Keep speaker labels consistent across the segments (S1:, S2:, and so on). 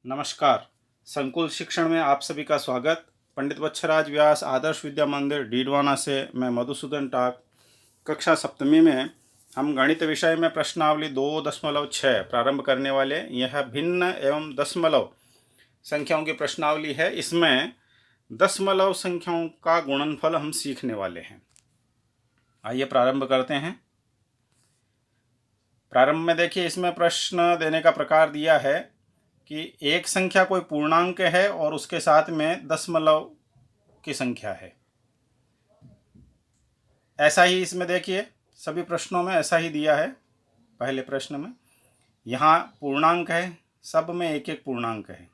S1: नमस्कार। संकुल शिक्षण में आप सभी का स्वागत। पंडित वत्सराज व्यास आदर्श विद्या मंदिर डीडवाना से मैं मधुसूदन टाक। कक्षा सप्तमी में हम गणित विषय में प्रश्नावली 2.6 प्रारंभ करने वाले। यह भिन्न एवं दशमलव संख्याओं की प्रश्नावली है। इसमें दशमलव संख्याओं का गुणनफल हम सीखने वाले हैं। आइए प्रारंभ करते हैं। प्रारंभ में देखिए, इसमें प्रश्न देने का प्रकार दिया है कि एक संख्या कोई पूर्णांक है और उसके साथ में दशमलव की संख्या है। ऐसा ही इसमें देखिए, सभी प्रश्नों में ऐसा ही दिया है। पहले प्रश्न में यहाँ पूर्णांक है, सब में एक एक पूर्णांक है,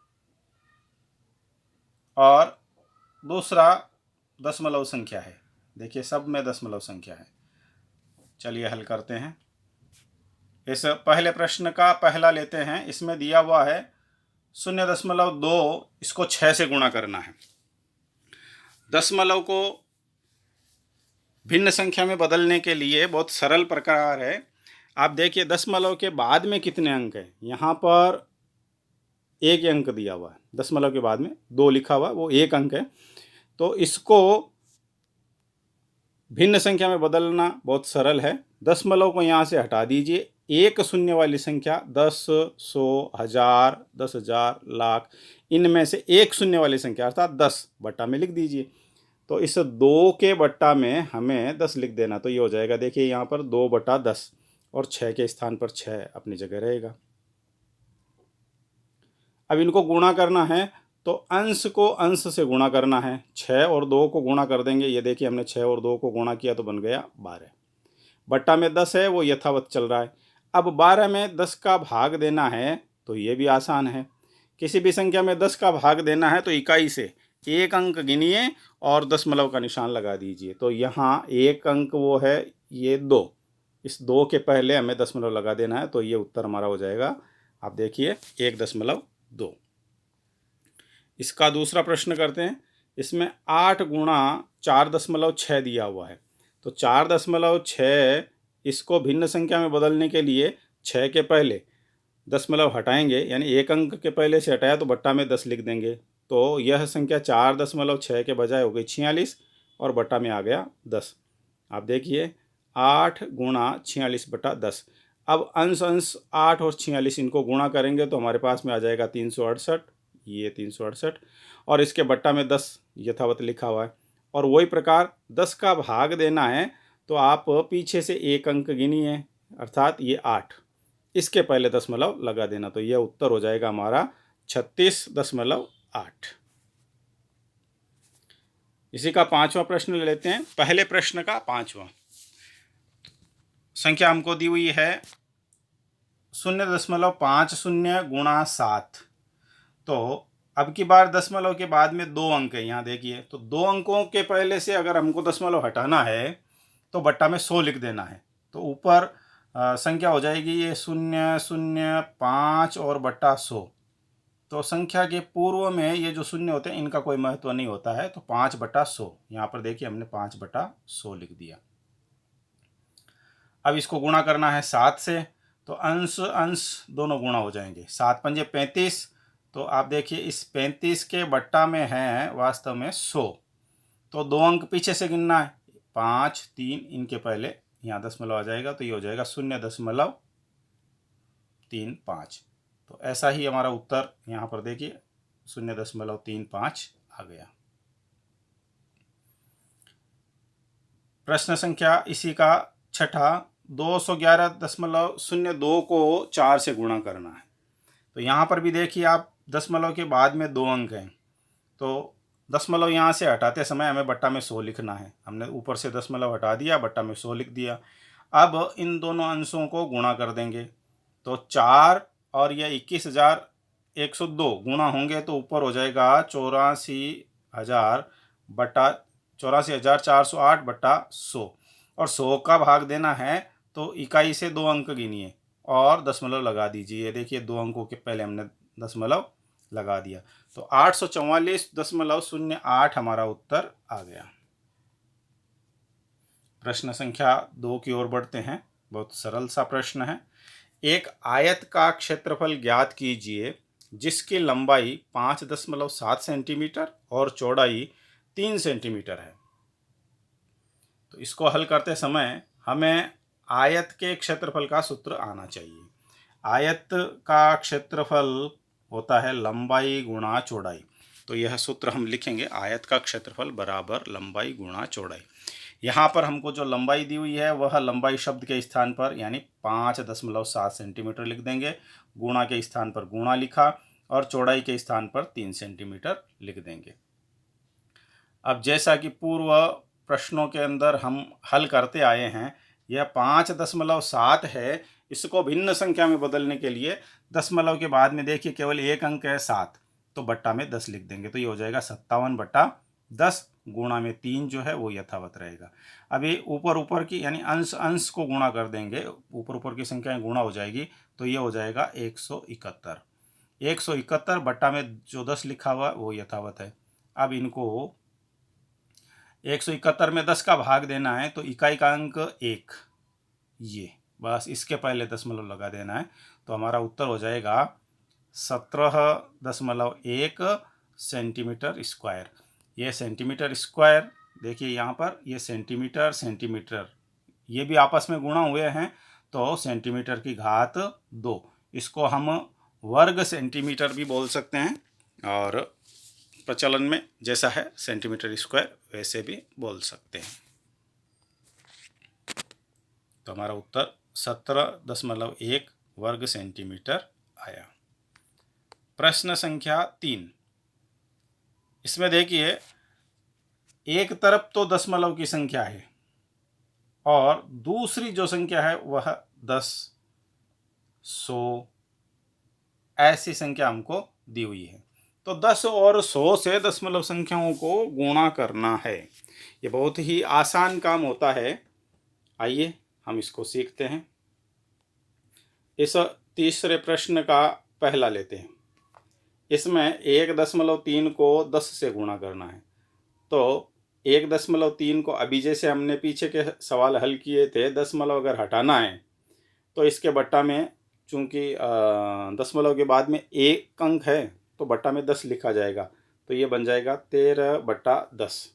S1: और दूसरा दशमलव संख्या है। देखिए, सब में दशमलव संख्या है। चलिए हल करते हैं। इस पहले प्रश्न का पहला लेते हैं। इसमें दिया हुआ है 0.2, इसको 6 से गुणा करना है। दशमलव को भिन्न संख्या में बदलने के लिए बहुत सरल प्रकार है। आप देखिए, दशमलव के बाद में कितने अंक हैं। यहाँ पर एक अंक दिया हुआ है, दशमलव के बाद में 2 लिखा हुआ, वो एक अंक है। तो इसको भिन्न संख्या में बदलना बहुत सरल है। दशमलव को यहाँ से हटा दीजिए। एक शून्य वाली संख्या 10, 100, 1000, 10,000, लाख, इनमें से एक शून्य वाली संख्या अर्थात 10 बट्टा में लिख दीजिए। तो इस 2 के बट्टा में हमें 10 लिख देना। तो ये हो जाएगा, देखिए यहाँ पर 2/10 और 6 के स्थान पर 6 अपनी जगह रहेगा। अब इनको गुणा करना है, तो अंश को अंश से गुणा करना है। 6 और 2 को गुणा कर देंगे। ये देखिए, हमने 6 और 2 को गुणा किया तो बन गया 12। बट्टा में 10 है, वो यथावत चल रहा है। अब 12 में 10 का भाग देना है, तो ये भी आसान है। किसी भी संख्या में 10 का भाग देना है तो इकाई से एक अंक गिनिए और दशमलव का निशान लगा दीजिए। तो यहाँ एक अंक वो है, ये 2, इस 2 के पहले हमें दशमलव लगा देना है। तो ये उत्तर हमारा हो जाएगा। आप देखिए, 1.2। इसका दूसरा प्रश्न करते हैं। इसमें 8 गुणा 4.6 दिया हुआ है। तो 4.6, इसको भिन्न संख्या में बदलने के लिए 6 के पहले दशमलव हटाएंगे, यानी एक अंक के पहले से हटाया तो बट्टा में 10 लिख देंगे। तो यह संख्या 4.6 के बजाय हो गई 46 और बट्टा में आ गया 10। आप देखिए, 8 गुणा 46/10। अब अंश 8 और 46 इनको गुणा करेंगे तो हमारे पास में आ जाएगा 368। ये 368 और इसके बट्टा में 10 यथावत लिखा हुआ है। और वही प्रकार 10 का भाग देना है, तो आप पीछे से एक अंक गिनिए, अर्थात ये 8, इसके पहले दशमलव लगा देना। तो यह उत्तर हो जाएगा हमारा 36.8। इसी का 5वां प्रश्न ले लेते हैं। पहले प्रश्न का 5वां संख्या हमको दी हुई है 0.50 गुणा 7। तो अब की बार दशमलव के बाद में 2 अंक है। यहाँ देखिए, तो 2 अंकों के पहले से अगर हमको दशमलव हटाना है तो बट्टा में 100 लिख देना है। तो ऊपर संख्या हो जाएगी ये 0.05 और बट्टा 100। तो संख्या के पूर्व में ये जो शून्य होते हैं, इनका कोई महत्व नहीं होता है। तो 5/100, यहाँ पर देखिए हमने 5/100 लिख दिया। अब इसको गुणा करना है 7 से, तो अंश अंश दोनों गुणा हो जाएंगे। 7 पंजे 35। तो आप देखिए, इस 35 के बट्टा में है वास्तव में 100। तो 2 अंक पीछे से गिनना है, 5, 3, इनके पहले यहाँ दशमलव आ जाएगा। तो ये हो जाएगा 0.35। तो ऐसा ही हमारा उत्तर यहाँ पर देखिए 0.35 आ गया। प्रश्न संख्या इसी का 6ठा, 211.02 को 4 से गुणा करना है। तो यहाँ पर भी देखिए, आप दशमलव के बाद में 2 अंक हैं, तो दशमलव यहाँ से हटाते समय हमें बट्टा में 100 लिखना है। हमने ऊपर से दशमलव हटा दिया, बट्टा में 100 लिख दिया। अब इन दोनों अंशों को गुणा कर देंगे। तो 4 और यह 21,102 गुणा होंगे तो ऊपर हो जाएगा 84,408/100। और 100 का भाग देना है तो इकाई से 2 अंक गिनिए और दशमलव लगा दीजिए। देखिए, 2 अंकों के पहले हमने दशमलव लगा दिया। तो 844.08 हमारा उत्तर आ गया। प्रश्न संख्या 2 की ओर बढ़ते हैं। बहुत सरल सा प्रश्न है। एक आयत का क्षेत्रफल ज्ञात कीजिए जिसकी लंबाई 5.7 सेंटीमीटर और चौड़ाई 3 सेंटीमीटर है। तो इसको हल करते समय हमें आयत के क्षेत्रफल का सूत्र आना चाहिए। आयत का क्षेत्रफल होता है लंबाई गुणा चौड़ाई। तो यह सूत्र हम लिखेंगे, आयत का क्षेत्रफल बराबर लंबाई गुणा चौड़ाई। यहाँ पर हमको जो लंबाई दी हुई है वह लंबाई शब्द के स्थान पर यानी 5.7 सेंटीमीटर लिख देंगे, गुणा के स्थान पर गुणा लिखा और चौड़ाई के स्थान पर 3 सेंटीमीटर लिख देंगे। अब जैसा कि पूर्व प्रश्नों के अंदर हम हल करते आए हैं, यह 5.7 है। इसको भिन्न संख्या में बदलने के लिए दशमलव के बाद में देखिए केवल एक अंक है 7, तो बट्टा में 10 लिख देंगे। तो ये हो जाएगा 57/10, गुणा में 3 जो है वो यथावत रहेगा। अभी ऊपर ऊपर की यानी अंश अंश को गुणा कर देंगे, ऊपर ऊपर की संख्याएं गुणा हो जाएगी, तो ये हो जाएगा 171। 171 बट्टा में जो 10 लिखा हुआ वो यथावत है। अब इनको 171 में 10 का भाग देना है, तो इकाई का अंक 1, ये बस इसके पहले दशमलव लगा देना है। तो हमारा उत्तर हो जाएगा 17.1 सेंटीमीटर स्क्वायर। ये सेंटीमीटर स्क्वायर देखिए यहाँ पर, ये सेंटीमीटर सेंटीमीटर ये भी आपस में गुणा हुए हैं, तो सेंटीमीटर की घात 2। इसको हम वर्ग सेंटीमीटर भी बोल सकते हैं और प्रचलन में जैसा है सेंटीमीटर स्क्वायर वैसे भी बोल सकते हैं। तो हमारा उत्तर 17.1 वर्ग सेंटीमीटर आया। प्रश्न संख्या 3, इसमें देखिए एक तरफ तो दशमलव की संख्या है और दूसरी जो संख्या है वह 10, 100 ऐसी संख्या हमको दी हुई है। तो 10 और 100 से दशमलव संख्याओं को गुणा करना है। ये बहुत ही आसान काम होता है। आइए हम इसको सीखते हैं। इस तीसरे प्रश्न का पहला लेते हैं। इसमें 1.3 को 10 से गुणा करना है। तो 1.3 को अभी जैसे हमने पीछे के सवाल हल किए थे, दशमलव अगर हटाना है तो इसके बट्टा में, चूँकि दशमलव के बाद में एक अंक है तो बट्टा में 10 लिखा जाएगा, तो ये बन जाएगा 13/10।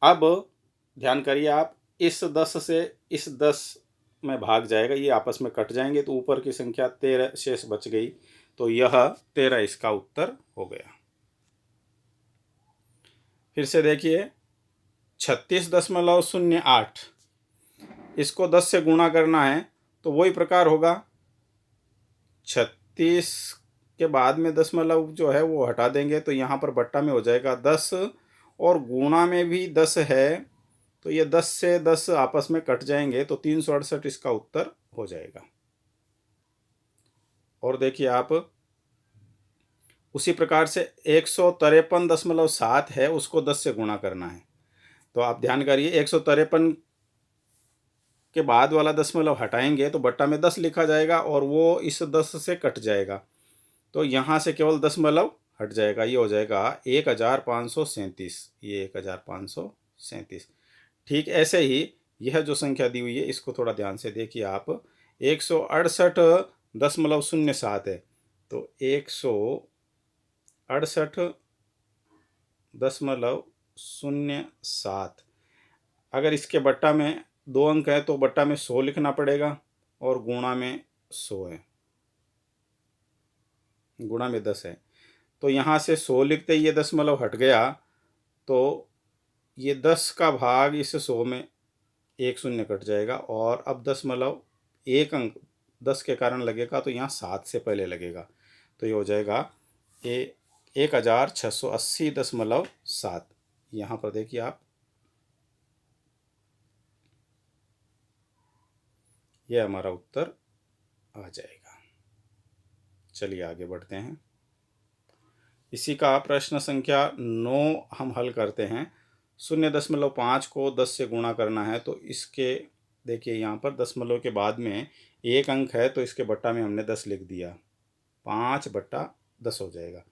S1: अब ध्यान करिए आप, इस 10 से इस 10 में भाग जाएगा, ये आपस में कट जाएंगे, तो ऊपर की संख्या 13 शेष बच गई, तो यह 13 इसका उत्तर हो गया। फिर से देखिए 36.08, इसको 10 से गुणा करना है तो वही प्रकार होगा। 36 के बाद में दशमलव जो है वो हटा देंगे, तो यहाँ पर बट्टा में हो जाएगा 10 और गुणा में भी 10 है, तो ये 10 से 10 आपस में कट जाएंगे, तो 368 इसका उत्तर हो जाएगा। और देखिए आप उसी प्रकार से 153.7 है, उसको 10 से गुणा करना है। तो आप ध्यान करिए 153 के बाद वाला दशमलव हटाएंगे तो बट्टा में 10 लिखा जाएगा और वो इस 10 से कट जाएगा, तो यहाँ से केवल दशमलव हट जाएगा, ये हो जाएगा 1537। ये 1537। ठीक ऐसे ही यह जो संख्या दी हुई है इसको थोड़ा ध्यान से देखिए आप। 168.07 है, तो 168.07। अगर इसके बट्टा में 2 अंक है तो बट्टा में 100 लिखना पड़ेगा और गुणा में 100 है, गुणा में 10 है, तो यहाँ से 100 लिखते ही ये दशमलव हट गया, तो ये 10 का भाग इस 100 में 1 शून्य कट जाएगा और अब दशमलव एक अंक 10 के कारण लगेगा, तो यहाँ 7 से पहले लगेगा, तो ये हो जाएगा 1680.7। यहाँ पर देखिए आप, यह हमारा उत्तर आ जाएगा। चलिए आगे बढ़ते हैं। इसी का प्रश्न संख्या 9 हम हल करते हैं। 0.5 को 10 से गुणा करना है, तो इसके देखिए यहाँ पर दशमलव के बाद में एक अंक है, तो इसके बट्टा में हमने 10 लिख दिया, 5/10 हो जाएगा।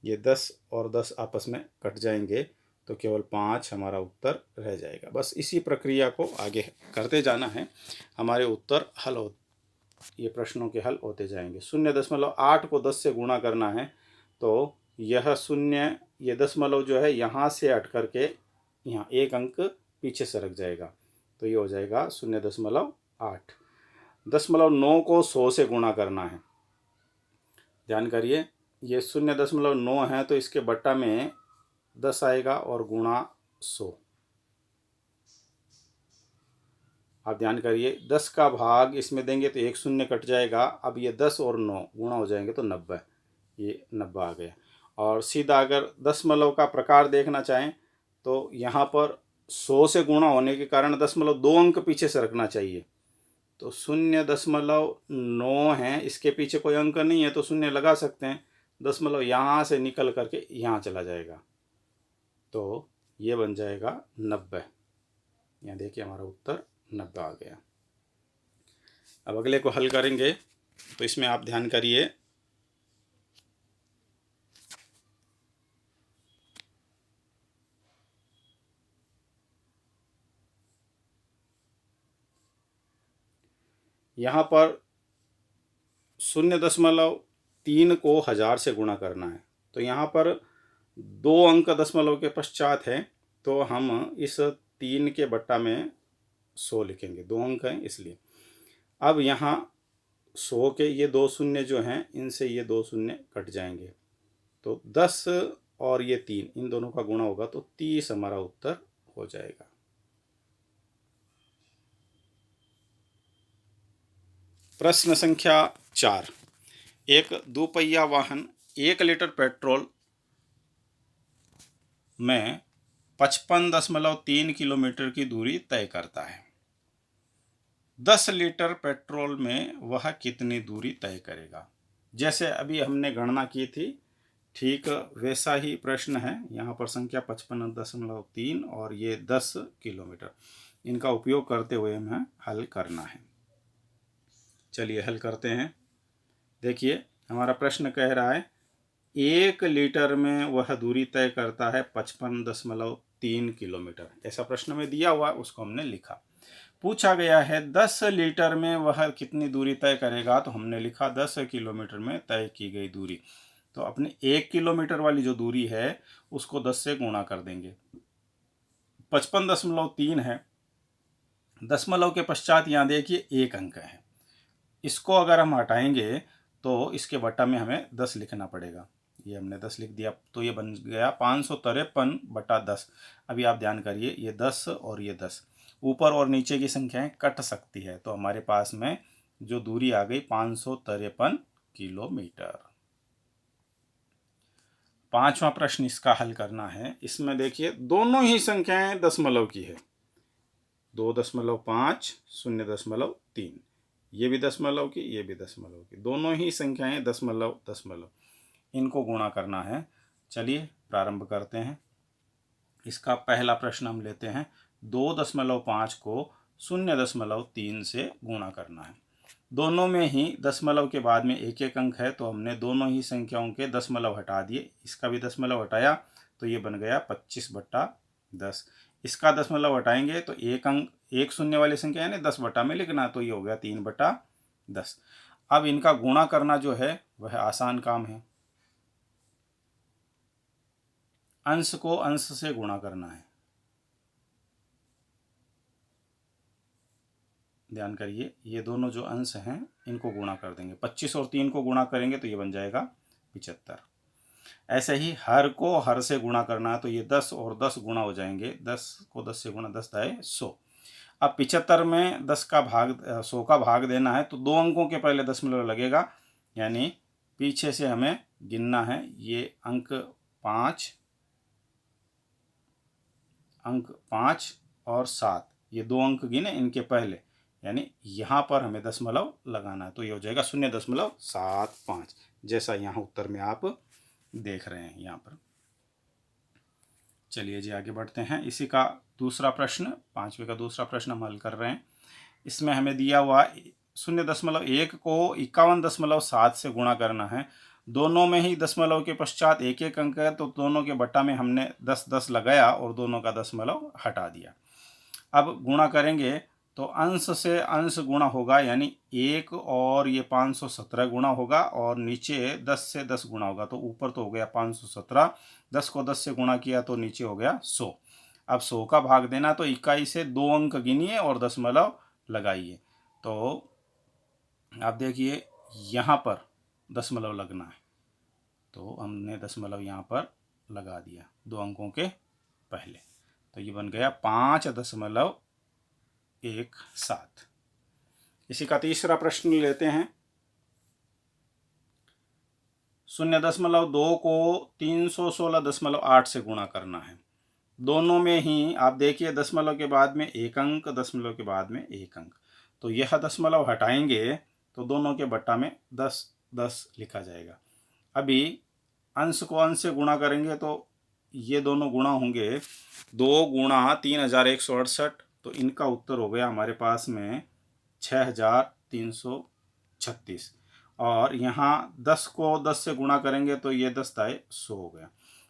S1: ये 10 और 10 आपस में कट जाएंगे, तो केवल 5 हमारा उत्तर रह जाएगा। बस इसी प्रक्रिया को आगे करते जाना है, हमारे उत्तर हल ये प्रश्नों के हल होते जाएंगे। 0.8 को 10 से गुणा करना है तो यह शून्य, ये दशमलव जो है यहाँ से हट करके यहाँ एक अंक पीछे सरक जाएगा, तो ये हो जाएगा 0.8। 0.9 को 100 से गुणा करना है। ध्यान करिए, ये 0.9 है तो इसके बट्टा में 10 आएगा और गुणा 100। आप ध्यान करिए, 10 का भाग इसमें देंगे तो एक शून्य कट जाएगा। अब ये 10 और 9 गुणा हो जाएंगे तो 90, ये 90 आ गया। और सीधा अगर दशमलव का प्रकार देखना चाहें तो यहाँ पर 100 से गुणा होने के कारण दशमलव 2 अंक पीछे सरकना चाहिए, तो 0.9 है, इसके पीछे कोई अंक नहीं है तो शून्य लगा सकते हैं। दशमलव यहाँ से निकल करके यहाँ चला जाएगा, तो ये बन जाएगा 90। यहाँ देखिए हमारा उत्तर 90 आ गया। अब अगले को हल करेंगे तो इसमें आप ध्यान करिए, यहाँ पर 0.3 को 1000 से गुणा करना है, तो यहाँ पर 2 अंक दशमलव के पश्चात है तो हम इस 3 के बट्टा में 100 लिखेंगे, 2 अंक हैं इसलिए। अब यहाँ 100 के ये 2 शून्य जो हैं, इनसे ये 2 शून्य कट जाएंगे, तो 10 और ये 3 इन दोनों का गुणा होगा तो 30 हमारा उत्तर हो जाएगा। प्रश्न संख्या 4। एक दोपहिया वाहन 1 लीटर पेट्रोल में 55.3 किलोमीटर की दूरी तय करता है। 10 लीटर पेट्रोल में वह कितनी दूरी तय करेगा? जैसे अभी हमने गणना की थी, ठीक वैसा ही प्रश्न है। यहाँ पर संख्या 55.3 और ये 10 किलोमीटर, इनका उपयोग करते हुए हमें हल करना है। चलिए हल करते हैं। देखिए हमारा प्रश्न कह रहा है 1 लीटर में वह दूरी तय करता है 55.3 किलोमीटर, ऐसा प्रश्न में दिया हुआ, उसको हमने लिखा। पूछा गया है 10 लीटर में वह कितनी दूरी तय करेगा, तो हमने लिखा 10 किलोमीटर में तय की गई दूरी। तो अपने 1 किलोमीटर वाली जो दूरी है उसको 10 से गुणा कर देंगे। 55.3 है, दशमलव के पश्चात यहाँ देखिए एक अंक है, इसको अगर हम हटाएंगे तो इसके बट्टा में हमें 10 लिखना पड़ेगा। ये हमने 10 लिख दिया तो ये बन गया 553/10। अभी आप ध्यान करिए, ये 10 और ये 10 ऊपर और नीचे की संख्याएं कट सकती है, तो हमारे पास में जो दूरी आ गई 553 किलोमीटर। 5वां प्रश्न इसका हल करना है। इसमें देखिए दोनों ही संख्याएं दशमलव की है, 2.5 0.3, ये भी दशमलव की, ये भी दशमलव की, दोनों ही संख्याएं दशमलव दशमलव, इनको गुणा करना है। चलिए प्रारंभ करते हैं। इसका पहला प्रश्न हम लेते हैं, 2.5 को 0.3 से गुणा करना है। दोनों में ही दशमलव के बाद में एक एक अंक है, तो हमने दोनों ही संख्याओं के दशमलव हटा दिए। इसका भी दशमलव हटाया तो ये बन गया 25/10। इसका दशमलव हटाएंगे तो एक अंक, एक शून्य वाली संख्या यानी 10 बटा में लिखना, तो ये हो गया 3/10। अब इनका गुणा करना जो है वह आसान काम है, अंश को अंश से गुणा करना है। ध्यान करिए, ये दोनों जो अंश हैं इनको गुणा कर देंगे। 25 और 3 को गुणा करेंगे तो ये बन जाएगा 75। ऐसे ही हर को हर से गुणा करना है, तो ये 10 और 10 गुणा हो जाएंगे। 10 को 10 से गुणा, 10 दाए 100। अब 75 में 10 का भाग 100 का भाग देना है, तो 2 अंकों के पहले दशमलव लगेगा, यानी पीछे से हमें गिनना है। ये अंक 5 और 7, ये 2 अंक गिने इनके पहले, यानी यहाँ पर हमें दशमलव लगाना है, तो ये हो जाएगा 0.75, जैसा यहाँ उत्तर में आप देख रहे हैं यहाँ पर। चलिए जी आगे बढ़ते हैं। इसी का दूसरा प्रश्न, 5वें का दूसरा प्रश्न हम हल कर रहे हैं। इसमें हमें दिया हुआ 0.1 को 51.7 से गुणा करना है। दोनों में ही दशमलव के पश्चात एक एक अंक है, तो दोनों के बट्टा में हमने 10 10 लगाया और दोनों का दशमलव हटा दिया। अब गुणा करेंगे तो अंश से अंश गुणा होगा, यानी 1 और ये 517 गुणा होगा, और नीचे 10 से 10 गुणा होगा। तो ऊपर तो हो गया 517, 10 को 10 से गुणा किया तो नीचे हो गया 100। अब 100 का भाग देना, तो इकाई से 2 अंक गिनिए और दशमलव लगाइए। तो आप देखिए यहाँ पर दशमलव लगना है, तो हमने दशमलव यहाँ पर लगा दिया 2 अंकों के पहले। तो ये बन गया 5.17। इसी का तीसरा प्रश्न लेते हैं। 0.2 को 316.8 से गुणा करना है। दोनों में ही आप देखिए दशमलव के बाद में एक अंक, दशमलव के बाद में एक अंक, तो यह दशमलव हटाएंगे तो दोनों के बट्टा में 10 10 लिखा जाएगा। अभी अंश को अंश से गुणा करेंगे तो ये दोनों गुणा होंगे, 2 गुणा 3168, तो इनका उत्तर हो गया हमारे पास में 6336। और यहाँ 10 को 10 से गुणा करेंगे तो ये 10 दाए 100 हो गया।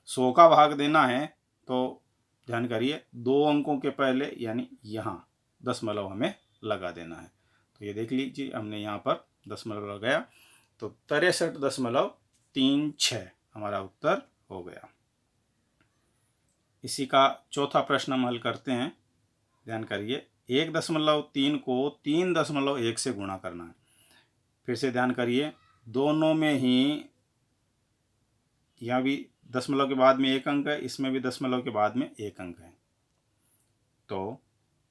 S1: 100 का भाग देना है, तो ध्यान करिए 2 अंकों के पहले यानी यहाँ दशमलव हमें लगा देना है। तो ये देख लीजिए हमने यहाँ पर दशमलव लगाया, तो 63.36 हमारा उत्तर हो गया। इसी का चौथा प्रश्न हम हल करते हैं। ध्यान करिए 1.3 को 3.1 से गुणा करना है। फिर से ध्यान करिए, दोनों में ही यहाँ भी दशमलव के बाद में एक अंक है, इसमें भी दशमलव के बाद में एक अंक है, तो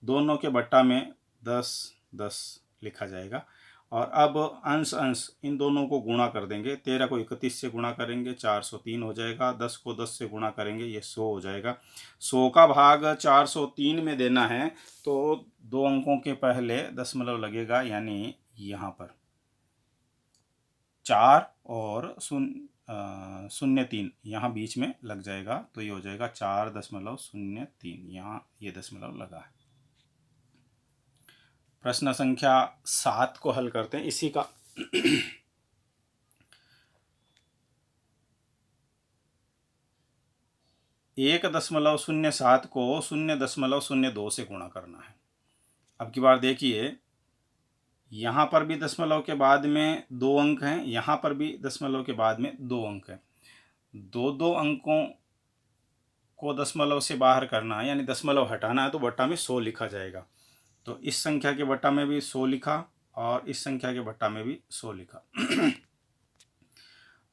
S1: दोनों के बट्टा में 10 10 लिखा जाएगा। और अब अंश अंश इन दोनों को गुणा कर देंगे। 13 को 31 से गुणा करेंगे 403 हो जाएगा, 10 को 10 से गुणा करेंगे ये 100 हो जाएगा। 100 का भाग 403 में देना है, तो 2 अंकों के पहले दशमलव लगेगा, यानी यहाँ पर 4 और 0.03 यहाँ बीच में लग जाएगा, तो ये हो जाएगा 4.03। यहाँ ये दशमलव लगा है। प्रश्न संख्या 7 को हल करते हैं। इसी का 1.07 को 0.02 से गुणा करना है। अब की बार देखिए यहाँ पर भी दशमलव के बाद में 2 अंक हैं, यहाँ पर भी दशमलव के बाद में 2 अंक हैं। 2 अंकों को दशमलव से बाहर करना है, यानी दशमलव हटाना है, तो बट्टा में 100 लिखा जाएगा। तो इस संख्या के बट्टा में भी 100 लिखा और इस संख्या के बट्टा में भी 100 लिखा।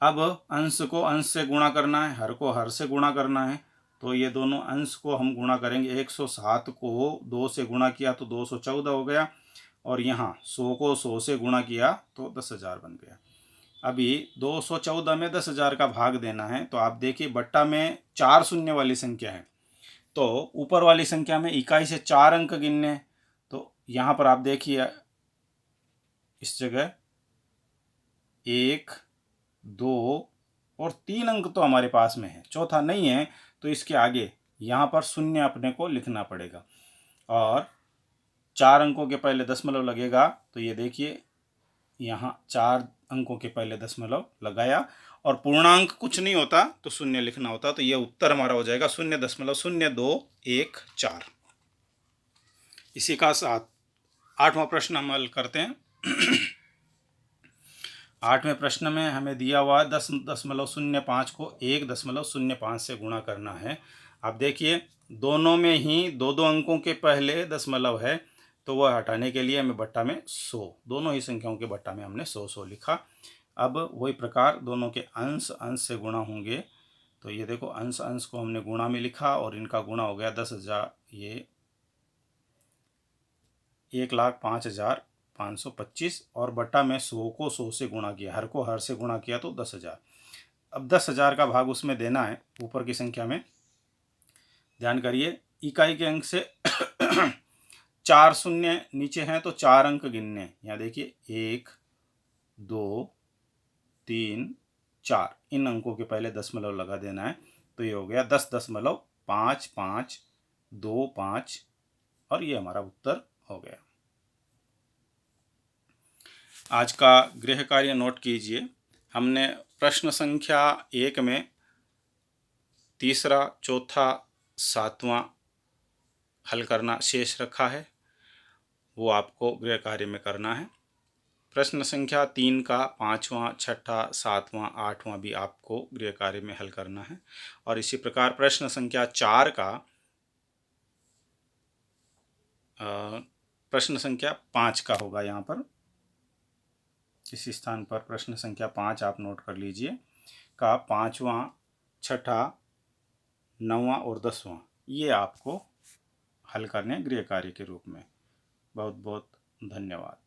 S1: अब अंश को अंश से गुणा करना है, हर को हर से गुणा करना है, तो ये दोनों अंश को हम गुणा करेंगे। 107 को 2 से गुणा किया तो 214 हो गया, और यहाँ 100 को 100 से गुणा किया तो 10,000 बन गया। अभी 214 में 10,000 का भाग देना है, तो आप देखिए बट्टा में 4 शून्य वाली संख्या है, तो ऊपर वाली संख्या में इकाई से 4 अंक गिनने। तो यहाँ पर आप देखिए इस जगह 1 2 और 3 अंक तो हमारे पास में है, चौथा नहीं है, तो इसके आगे यहाँ पर शून्य अपने को लिखना पड़ेगा, और 4 अंकों के पहले दशमलव लगेगा। तो ये देखिए यहाँ 4 अंकों के पहले दशमलव लगाया, और पूर्णांक कुछ नहीं होता तो शून्य लिखना होता, तो ये उत्तर हमारा हो जाएगा 0.0214। इसी का साथ 8वां प्रश्न हम हल करते हैं। 8वें प्रश्न में हमें दिया हुआ 10.05 को 1.05 से गुणा करना है। आप देखिए दोनों में ही 2 अंकों के पहले दशमलव है, तो वह हटाने के लिए हमें बट्टा में 100, दोनों ही संख्याओं के बट्टा में हमने 100 लिखा। अब वही प्रकार दोनों के अंश अंश से गुणा होंगे, तो ये देखो अंश अंश को हमने गुणा में लिखा और इनका गुणा हो गया 10,000, ये 1,05,525, और बट्टा में 100 को 100 से गुणा किया, हर को हर से गुणा किया तो 10,000। अब 10,000 का भाग उसमें देना है ऊपर की संख्या में। ध्यान करिए इकाई के अंक से 4 शून्य नीचे हैं, तो 4 अंक गिनने। यहाँ देखिए 1 2 3 4, इन अंकों के पहले दशमलव लगा देना है, तो ये हो गया 10.5525, और ये हमारा उत्तर हो गया। आज का गृह कार्य नोट कीजिए। हमने प्रश्न संख्या 1 में तीसरा, चौथा, 7वां हल करना शेष रखा है। वो आपको गृह कार्य में करना है। प्रश्न संख्या 3 का 5वां, 6ठा, 7वां, 8वां भी आपको गृह कार्य में हल करना है। और इसी प्रकार प्रश्न संख्या 4 का प्रश्न संख्या 5 का होगा। यहाँ पर इस स्थान पर प्रश्न संख्या 5 आप नोट कर लीजिए का 5वां, 6ठा, 9वां और 10वां ये आपको हल करने गृह कार्य के रूप में। बहुत बहुत धन्यवाद।